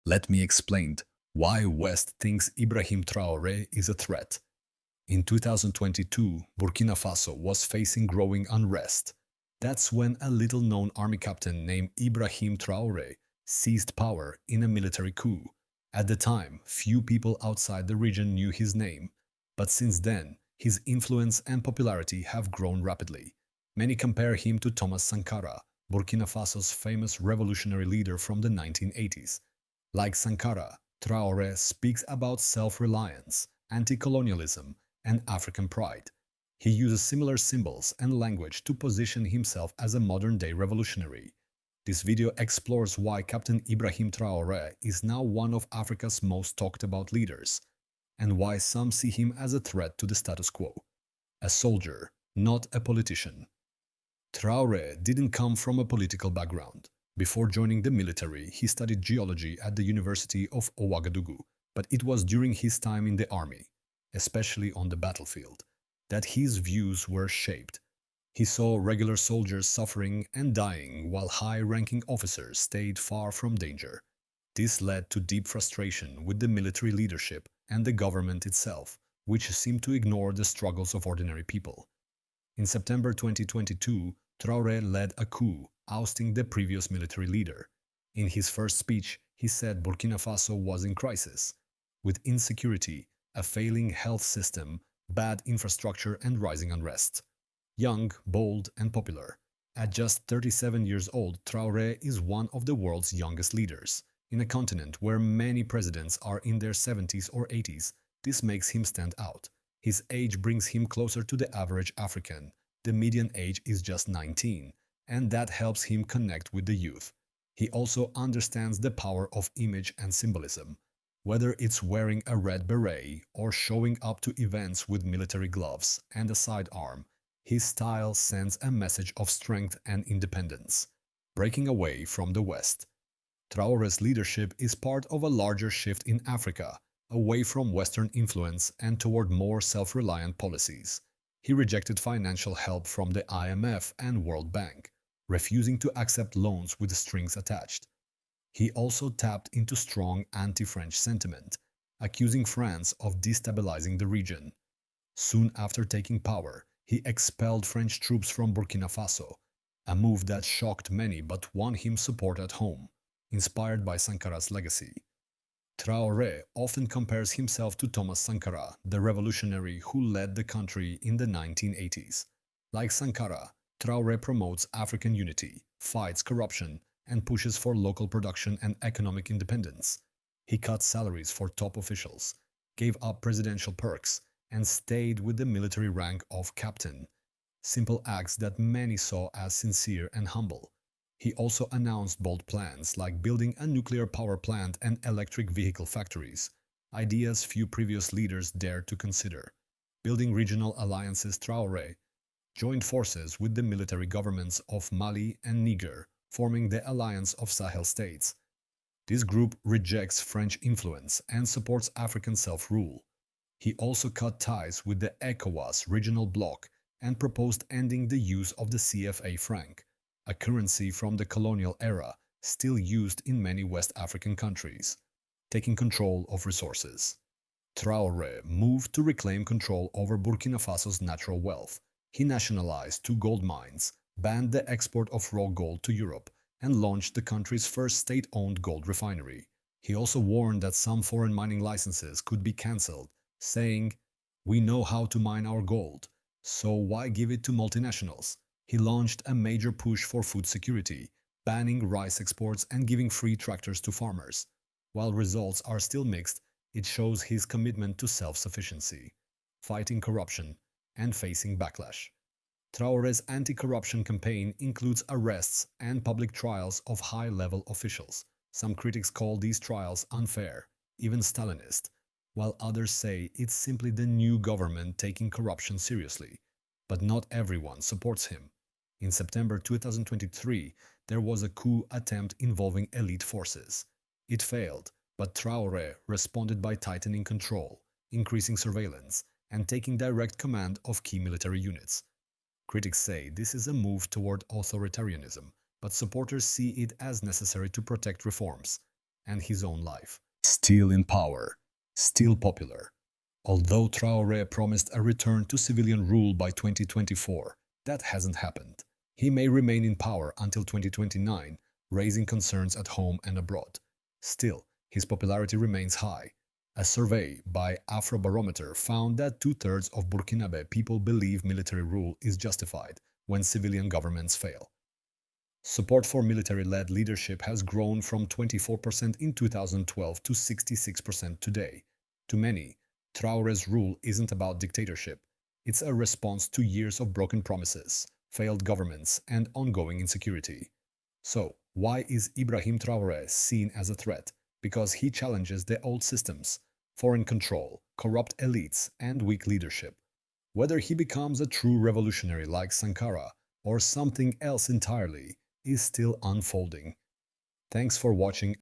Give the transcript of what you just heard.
Let me explain why West thinks Ibrahim Traoré is a threat. In 2022, Burkina Faso was facing growing unrest. That's when a little-known army captain named Ibrahim Traoré seized power in a military coup. At the time, few people outside the region knew his name, but since then, his influence and popularity have grown rapidly. Many compare him to Thomas Sankara, Burkina Faso's famous revolutionary leader from the 1980s. Like Sankara, Traoré speaks about self-reliance, anti-colonialism, and African pride. He uses similar symbols and language to position himself as a modern-day revolutionary. This video explores why Captain Ibrahim Traoré is now one of Africa's most talked about leaders, and why some see him as a threat to the status quo. A soldier, not a politician. Traoré didn't come from a political background. Before joining the military, he studied geology at the University of Ouagadougou, but it was during his time in the army, especially on the battlefield, that his views were shaped. He saw regular soldiers suffering and dying while high-ranking officers stayed far from danger. This led to deep frustration with the military leadership and the government itself, which seemed to ignore the struggles of ordinary people. In September 2022, Traoré led a coup, ousting the previous military leader. In his first speech, he said Burkina Faso was in crisis, with insecurity, a failing health system, bad infrastructure and rising unrest. Young, bold and popular. At just 37 years old, Traoré is one of the world's youngest leaders. In a continent where many presidents are in their 70s or 80s, this makes him stand out. His age brings him closer to the average African. The median age is just 19, and that helps him connect with the youth. He also understands the power of image and symbolism. Whether it's wearing a red beret or showing up to events with military gloves and a sidearm, his style sends a message of strength and independence. Breaking away from the West. Traoré's leadership is part of a larger shift in Africa, away from Western influence and toward more self-reliant policies. He rejected financial help from the IMF and World Bank, refusing to accept loans with strings attached. He also tapped into strong anti-French sentiment, accusing France of destabilizing the region. Soon after taking power, he expelled French troops from Burkina Faso, a move that shocked many but won him support at home, inspired by Sankara's legacy. Traoré often compares himself to Thomas Sankara, the revolutionary who led the country in the 1980s. Like Sankara, Traoré promotes African unity, fights corruption, and pushes for local production and economic independence. He cut salaries for top officials, gave up presidential perks, and stayed with the military rank of captain. Simple acts that many saw as sincere and humble. He also announced bold plans like building a nuclear power plant and electric vehicle factories, ideas few previous leaders dared to consider. Building regional alliances. Traoré joined forces with the military governments of Mali and Niger, forming the Alliance of Sahel States. This group rejects French influence and supports African self-rule. He also cut ties with the ECOWAS regional bloc and proposed ending the use of the CFA franc, a currency from the colonial era still used in many West African countries. Taking control of resources. Traoré moved to reclaim control over Burkina Faso's natural wealth. He nationalized 2 gold mines, banned the export of raw gold to Europe, and launched the country's first state-owned gold refinery. He also warned that some foreign mining licenses could be cancelled, saying, "We know how to mine our gold, so why give it to multinationals?" He launched a major push for food security, banning rice exports and giving free tractors to farmers. While results are still mixed, it shows his commitment to self-sufficiency, fighting corruption, and facing backlash. Traoré's anti-corruption campaign includes arrests and public trials of high-level officials. Some critics call these trials unfair, even Stalinist, while others say it's simply the new government taking corruption seriously. But not everyone supports him. In September 2023, there was a coup attempt involving elite forces. It failed, but Traoré responded by tightening control, increasing surveillance, and taking direct command of key military units. Critics say this is a move toward authoritarianism, but supporters see it as necessary to protect reforms. and his own life. Still in power, still popular. Although Traoré promised a return to civilian rule by 2024, that hasn't happened. He may remain in power until 2029, raising concerns at home and abroad. Still, his popularity remains high. A survey by Afrobarometer found that 2/3 of Burkinabe people believe military rule is justified when civilian governments fail. Support for military-led leadership has grown from 24% in 2012 to 66% today. To many, Traoré's rule isn't about dictatorship. It's a response to years of broken promises, failed governments, and ongoing insecurity. So, why is Ibrahim Traoré seen as a threat? Because he challenges the old systems, foreign control, corrupt elites, and weak leadership. Whether he becomes a true revolutionary like Sankara or something else entirely is still unfolding. Thanks for watching